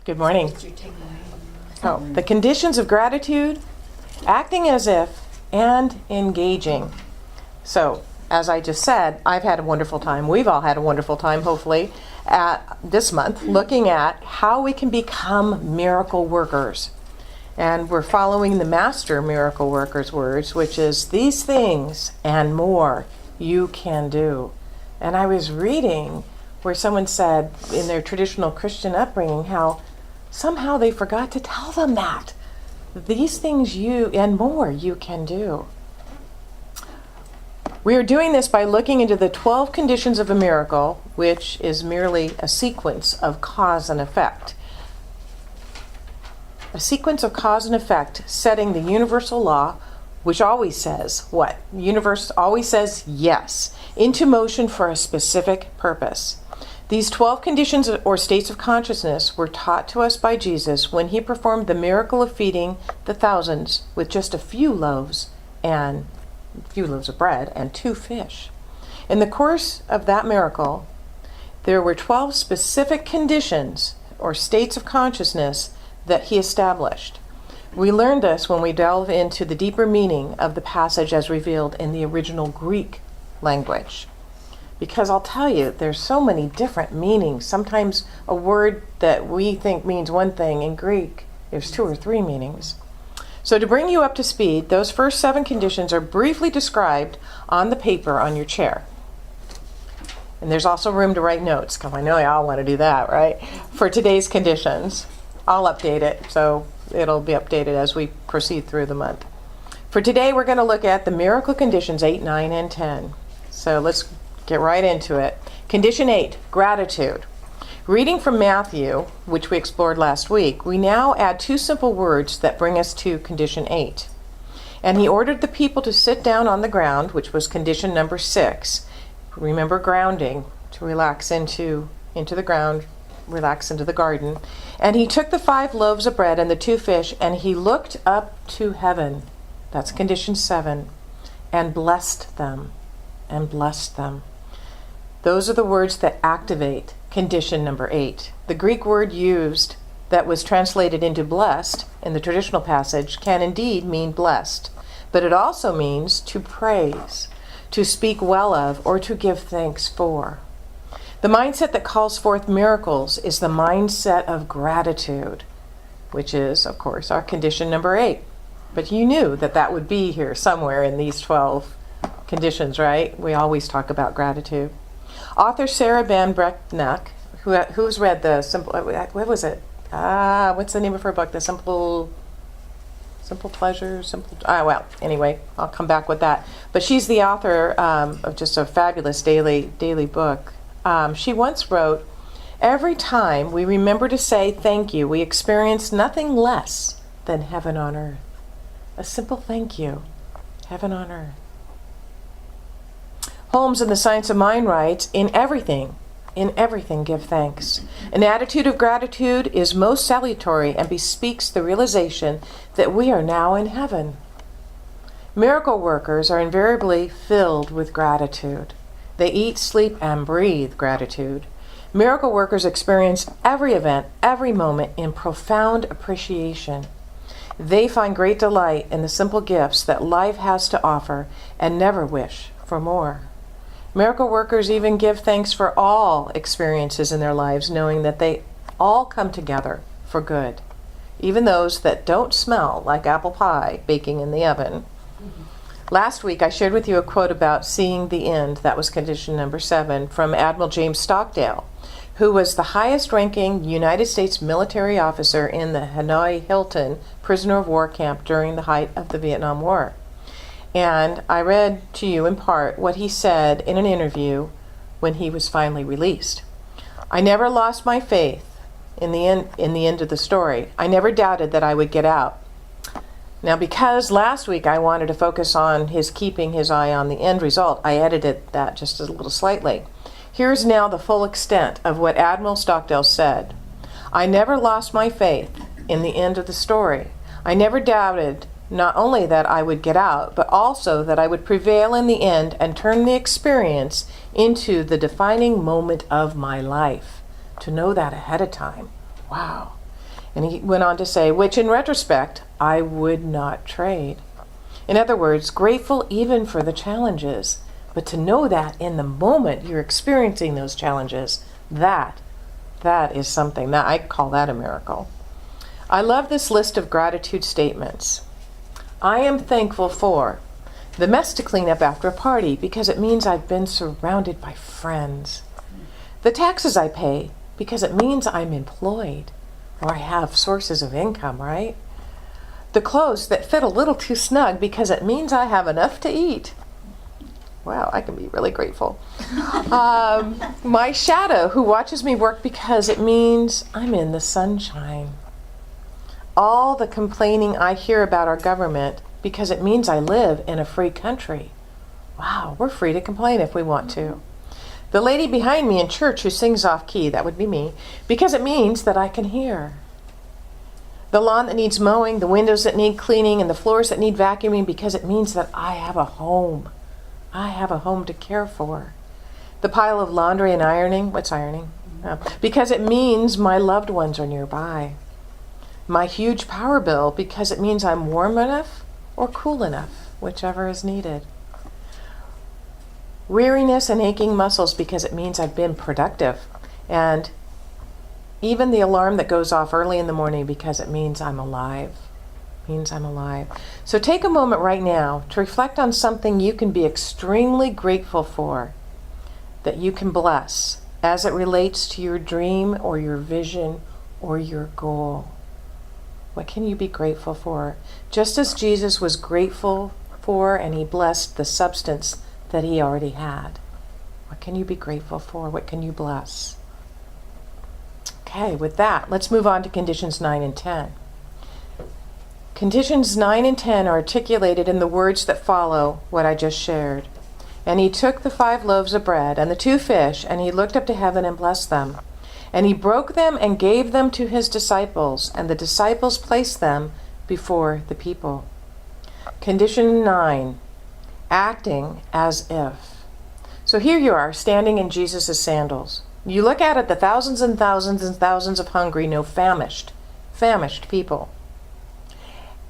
Good morning. So, the conditions of gratitude, acting as if, and engaging. So, as I just said, I've had a wonderful time. We've all had a wonderful time, hopefully, at this month, looking at how we can become miracle workers. And we're following the Master Miracle Worker's words, which is, these things and more you can do. And I was reading where someone said in their traditional Christian upbringing how somehow they forgot to tell them that. These things you and more you can do. We are doing this by looking into the 12 conditions of a miracle, which is merely a sequence of cause and effect. A sequence of cause and effect setting the universal law, which always says what? The universe always says yes, into motion for a specific purpose. These 12 conditions or states of consciousness were taught to us by Jesus when he performed the miracle of feeding the thousands with just a few loaves of bread and 2 fish. In the course of that miracle, there were 12 specific conditions or states of consciousness that he established. We learned this when we delve into the deeper meaning of the passage as revealed in the original Greek language. Because I'll tell you, there's so many different meanings. Sometimes a word that we think means one thing in Greek, there's 2 or 3 meanings. So to bring you up to speed, those first 7 conditions are briefly described on the paper on your chair. And there's also room to write notes, because I know y'all want to do that, right? For today's conditions. I'll update it, so it'll be updated as we proceed through the month. For today, we're going to look at the miracle conditions 8, 9, and 10. So let's get right into it. Condition 8, gratitude. Reading from Matthew, which we explored last week, we now add 2 simple words that bring us to condition 8. And he ordered the people to sit down on the ground, which was condition number 6. Remember grounding, to relax into the ground, relax into the garden. And he took the 5 loaves of bread and the 2 fish, and he looked up to heaven. That's condition 7. And blessed them. And blessed them. Those are the words that activate condition number 8. The Greek word used that was translated into blessed in the traditional passage can indeed mean blessed, but it also means to praise, to speak well of, or to give thanks for. The mindset that calls forth miracles is the mindset of gratitude, which is, of course, our condition number 8. But you knew that would be here somewhere in these 12 conditions, right? We always talk about gratitude. Author Sarah Van Brecknock, who's read the Simple, what was it? What's the name of her book? The Simple Pleasures, anyway, I'll come back with that. But she's the author of just a fabulous daily book. She once wrote, every time we remember to say thank you, we experience nothing less than heaven on earth. A simple thank you, heaven on earth. Holmes in The Science of Mind writes, in everything give thanks. An attitude of gratitude is most salutary and bespeaks the realization that we are now in heaven. Miracle workers are invariably filled with gratitude. They eat, sleep, and breathe gratitude. Miracle workers experience every event, every moment in profound appreciation. They find great delight in the simple gifts that life has to offer and never wish for more. Miracle workers even give thanks for all experiences in their lives, knowing that they all come together for good, even those that don't smell like apple pie baking in the oven. Last week, I shared with you a quote about seeing the end. That was condition number 7 from Admiral James Stockdale, who was the highest-ranking United States military officer in the Hanoi Hilton prisoner of war camp during the height of the Vietnam War. And I read to you in part what he said in an interview when he was finally released. I never lost my faith in the end of the story. I never doubted that I would get out. Now, because last week I wanted to focus on his keeping his eye on the end result, I edited that just a little slightly. Here's now the full extent of what Admiral Stockdale said. I never lost my faith in the end of the story. I never doubted not only that I would get out, but also that I would prevail in the end and turn the experience into the defining moment of my life. To know that ahead of time. Wow. And he went on to say, which in retrospect, I would not trade. In other words, grateful even for the challenges, but to know that in the moment you're experiencing those challenges, that is something that I call that a miracle. I love this list of gratitude statements. I am thankful for the mess to clean up after a party because it means I've been surrounded by friends. The taxes I pay because it means I'm employed or I have sources of income, right? The clothes that fit a little too snug because it means I have enough to eat. Wow, I can be really grateful. My shadow who watches me work because it means I'm in the sunshine. All the complaining I hear about our government because it means I live in a free country. Wow, we're free to complain if we want to. The lady behind me in church who sings off key, that would be me, because it means that I can hear. The lawn that needs mowing, the windows that need cleaning, and the floors that need vacuuming because it means that I have a home. I have a home to care for. The pile of laundry and ironing, what's ironing? Because it means my loved ones are nearby. My huge power bill because it means I'm warm enough or cool enough, whichever is needed. Weariness and aching muscles because it means I've been productive. And even the alarm that goes off early in the morning because it means I'm alive. So take a moment right now to reflect on something you can be extremely grateful for, that you can bless as it relates to your dream or your vision or your goal. What can you be grateful for? Just as Jesus was grateful for and he blessed the substance that he already had. What can you be grateful for? What can you bless? Okay, with that, let's move on to conditions 9 and 10. Conditions 9 and 10 are articulated in the words that follow what I just shared. And he took the 5 loaves of bread and the 2 fish, and he looked up to heaven and blessed them. And he broke them and gave them to his disciples, and the disciples placed them before the people. Condition 9, acting as if. So here you are, standing in Jesus' sandals. You look out at the thousands and thousands and thousands of hungry, no, famished people.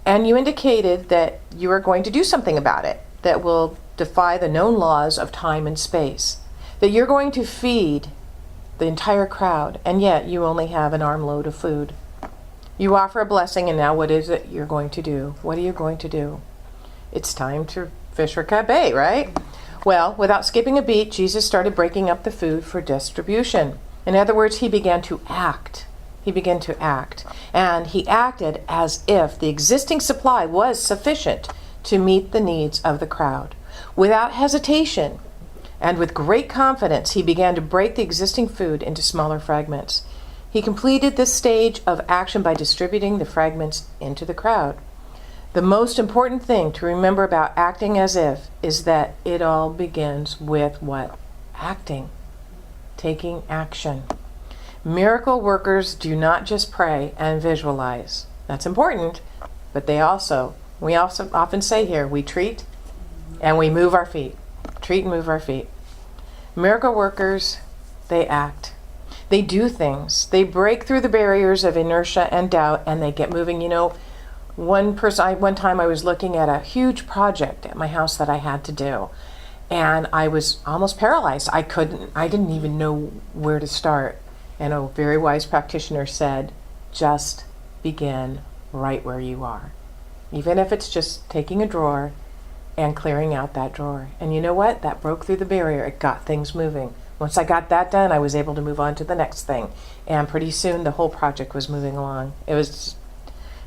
And you indicated that you are going to do something about it that will defy the known laws of time and space. That you're going to feed the entire crowd, and yet you only have an armload of food. You offer a blessing, and now what is it you're going to do? What are you going to do? It's time to fish or cut bait, right? Well, without skipping a beat, Jesus started breaking up the food for distribution. In other words, he began to act. And he acted as if the existing supply was sufficient to meet the needs of the crowd. Without hesitation and with great confidence, he began to break the existing food into smaller fragments. He completed this stage of action by distributing the fragments into the crowd. The most important thing to remember about acting as if is that it all begins with what? Acting. Taking action. Miracle workers do not just pray and visualize. That's important, but we also often say here, we treat and we move our feet. Treat and move our feet. Miracle workers, they act. They do things. They break through the barriers of inertia and doubt, and they get moving. You know, one time I was looking at a huge project at my house that I had to do, and I was almost paralyzed. I didn't even know where to start. And a very wise practitioner said, just begin right where you are. Even if it's just taking a drawer and clearing out that drawer. And you know what? That broke through the barrier. It got things moving. Once I got that done, I was able to move on to the next thing. And pretty soon the whole project was moving along. It's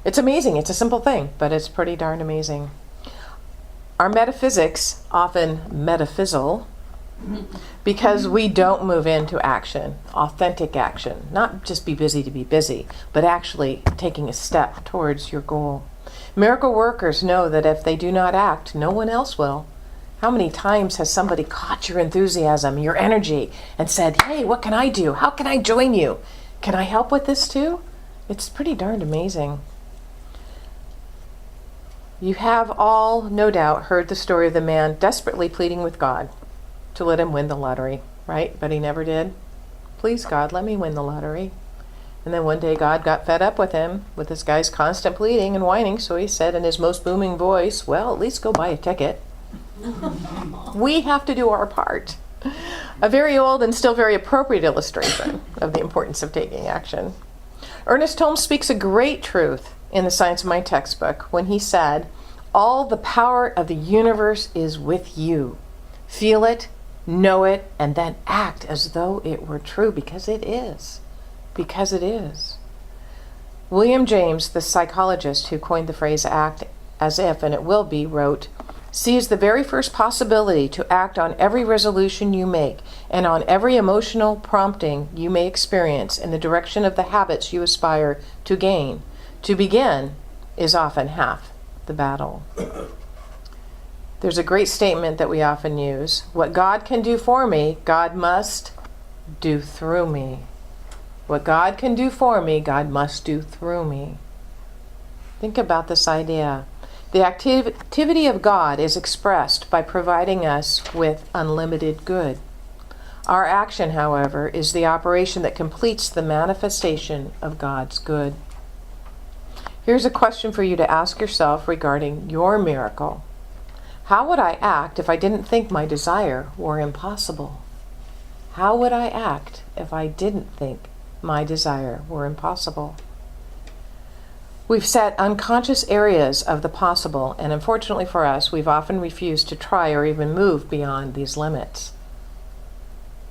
amazing. It's a simple thing, but it's pretty darn amazing. Our metaphysics often metafizzle because we don't move into action, authentic action. Not just be busy to be busy, but actually taking a step towards your goal. Miracle workers know that if they do not act, no one else will. How many times has somebody caught your enthusiasm, your energy, and said, hey, what can I do? How can I join you? Can I help with this too? It's pretty darned amazing. You have all, no doubt, heard the story of the man desperately pleading with God to let him win the lottery, right? But he never did. Please, God, let me win the lottery. And then one day God got fed up with him, with this guy's constant pleading and whining, so he said in his most booming voice, well, at least go buy a ticket. We have to do our part. A very old and still very appropriate illustration of the importance of taking action. Ernest Holmes speaks a great truth in The Science of Mind textbook when he said, all the power of the universe is with you. Feel it, know it, and then act as though it were true, because it is. Because it is. William James, the psychologist who coined the phrase act as if, and it will be, wrote, seize the very first possibility to act on every resolution you make and on every emotional prompting you may experience in the direction of the habits you aspire to gain. To begin is often half the battle. There's a great statement that we often use. What God can do for me, God must do through me. What God can do for me, God must do through me. Think about this idea. The activity of God is expressed by providing us with unlimited good. Our action, however, is the operation that completes the manifestation of God's good. Here's a question for you to ask yourself regarding your miracle. How would I act if I didn't think my desire were impossible? How would I act if I didn't think my desire were impossible? We've set unconscious areas of the possible, and unfortunately for us, we've often refused to try or even move beyond these limits.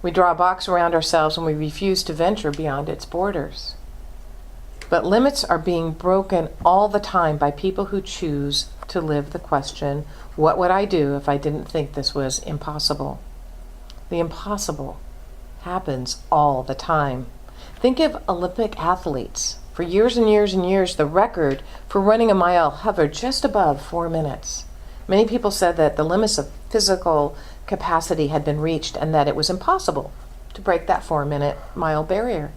We draw a box around ourselves and we refuse to venture beyond its borders. But limits are being broken all the time by people who choose to live the question, what would I do if I didn't think this was impossible? The impossible happens all the time. Think of Olympic athletes. For years and years and years, the record for running a mile hovered just above 4 minutes. Many people said that the limits of physical capacity had been reached and that it was impossible to break that 4-minute mile barrier.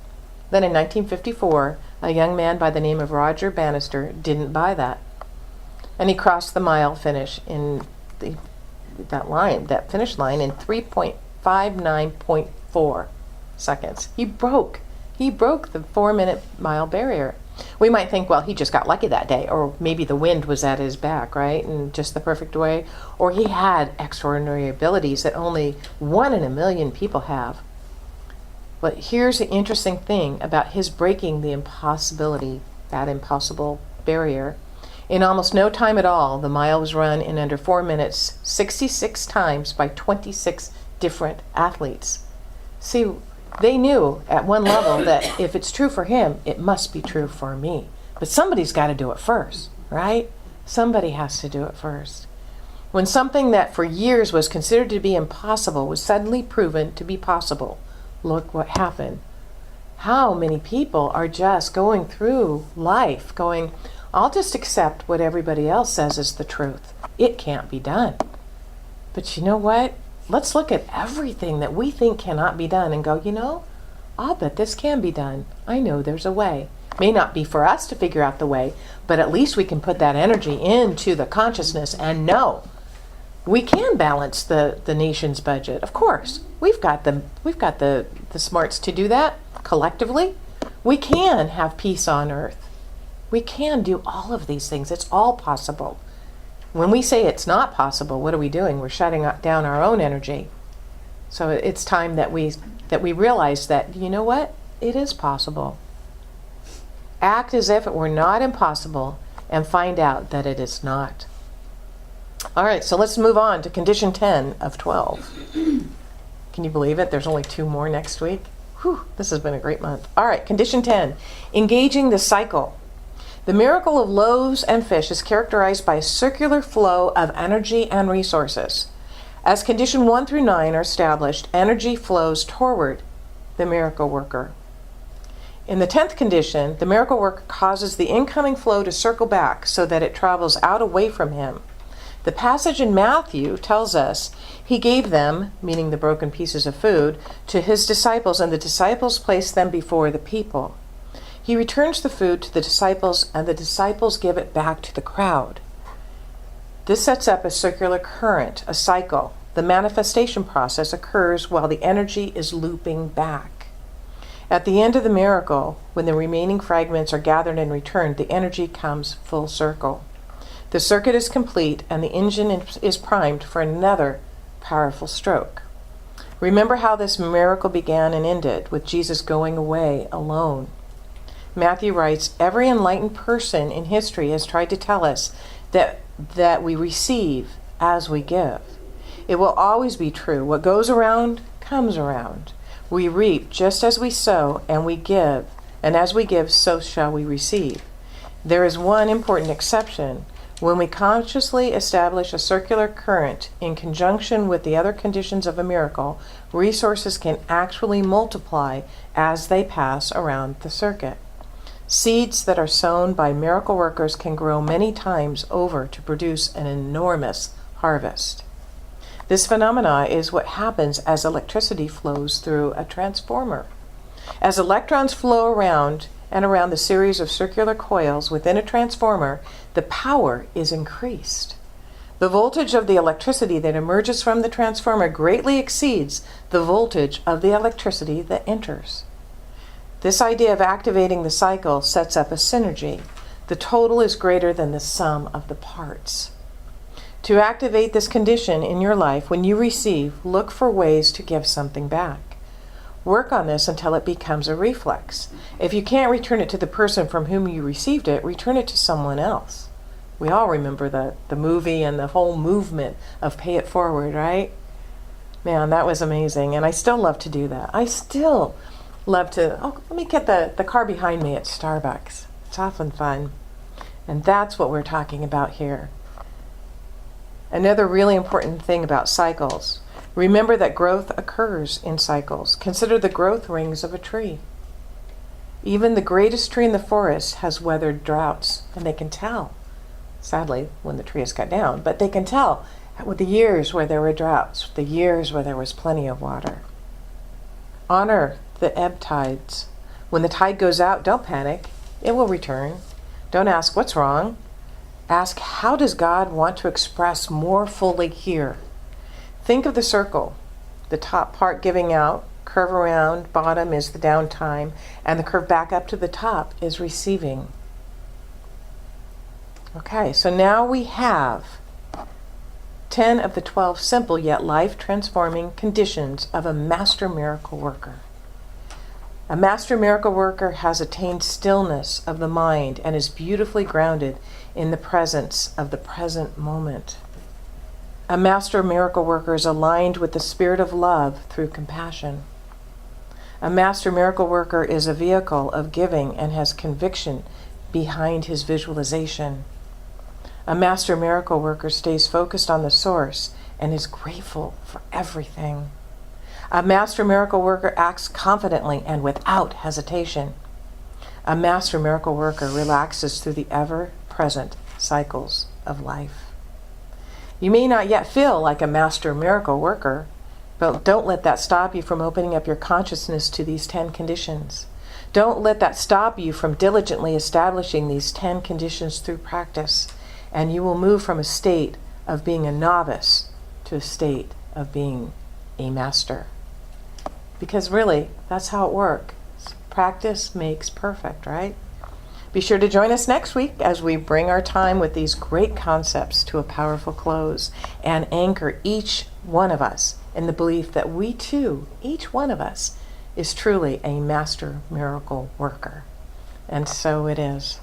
Then in 1954, a young man by the name of Roger Bannister didn't buy that. And he crossed the mile finish in that finish line in 3.59.4 seconds. He broke the 4-minute mile barrier. We might think, well, he just got lucky that day, or maybe the wind was at his back, right, in just the perfect way, or he had extraordinary abilities that only 1 in a million people have. But here's the interesting thing about his breaking the impossibility, that impossible barrier. In almost no time at all, the mile was run in under 4 minutes, 66 times by 26 different athletes. See, they knew at one level that if it's true for him, it must be true for me. But somebody's got to do it first, right? Somebody has to do it first. When something that for years was considered to be impossible was suddenly proven to be possible, look what happened. How many people are just going through life going, I'll just accept what everybody else says is the truth. It can't be done. But you know what? Let's look at everything that we think cannot be done and go, I'll bet this can be done. I know there's a way. May not be for us to figure out the way, but at least we can put that energy into the consciousness and know we can balance the nation's budget. Of course, we've got the smarts to do that collectively. We can have peace on earth. We can do all of these things. It's all possible. When we say it's not possible, what are we doing? We're shutting down our own energy. So it's time that we realize that, you know what? It is possible. Act as if it were not impossible and find out that it is not. All right, so let's move on to condition 10 of 12. Can you believe it? There's only 2 more next week. Whew, this has been a great month. All right, condition 10, engaging the cycle. The miracle of loaves and fish is characterized by a circular flow of energy and resources. As condition 1 through 9 are established, energy flows toward the miracle worker. In the 10th condition, the miracle worker causes the incoming flow to circle back so that it travels out away from him. The passage in Matthew tells us he gave them, meaning the broken pieces of food, to his disciples, and the disciples placed them before the people. He returns the food to the disciples, and the disciples give it back to the crowd. This sets up a circular current, a cycle. The manifestation process occurs while the energy is looping back. At the end of the miracle, when the remaining fragments are gathered and returned, the energy comes full circle. The circuit is complete and the engine is primed for another powerful stroke. Remember how this miracle began and ended with Jesus going away alone. Matthew writes, every enlightened person in history has tried to tell us that we receive as we give. It will always be true. What goes around comes around. We reap just as we sow, and we give, and as we give, so shall we receive. There is one important exception. When we consciously establish a circular current in conjunction with the other conditions of a miracle, resources can actually multiply as they pass around the circuit. Seeds that are sown by miracle workers can grow many times over to produce an enormous harvest. This phenomena is what happens as electricity flows through a transformer. As electrons flow around and around the series of circular coils within a transformer, the power is increased. The voltage of the electricity that emerges from the transformer greatly exceeds the voltage of the electricity that enters. This idea of activating the cycle sets up a synergy. The total is greater than the sum of the parts. To activate this condition in your life, when you receive, look for ways to give something back. Work on this until it becomes a reflex. If you can't return it to the person from whom you received it, return it to someone else. We all remember the movie and the whole movement of Pay It Forward, right? Man, that was amazing, and I still love to do that. I still love to, let me get the car behind me at Starbucks. It's often fun. And that's what we're talking about here. Another really important thing about cycles. Remember that growth occurs in cycles. Consider the growth rings of a tree. Even the greatest tree in the forest has weathered droughts, and they can tell, sadly, when the tree is cut down, but they can tell with the years where there were droughts, the years where there was plenty of water. Honor the ebb tides. When the tide goes out, don't panic. It will return. Don't ask, what's wrong? Ask, how does God want to express more fully here? Think of the circle. The top part giving out, curve around, bottom is the downtime, and the curve back up to the top is receiving. Okay, so now we have 10 of the 12 simple yet life-transforming conditions of a master miracle worker. A master miracle worker has attained stillness of the mind and is beautifully grounded in the presence of the present moment. A master miracle worker is aligned with the spirit of love through compassion. A master miracle worker is a vehicle of giving and has conviction behind his visualization. A master miracle worker stays focused on the source and is grateful for everything. A master miracle worker acts confidently and without hesitation. A master miracle worker relaxes through the ever-present cycles of life. You may not yet feel like a master miracle worker, but don't let that stop you from opening up your consciousness to these 10 conditions. Don't let that stop you from diligently establishing these 10 conditions through practice, and you will move from a state of being a novice to a state of being a master. Because really, that's how it works. Practice makes perfect, right? Be sure to join us next week as we bring our time with these great concepts to a powerful close and anchor each one of us in the belief that we too, each one of us, is truly a master miracle worker. And so it is.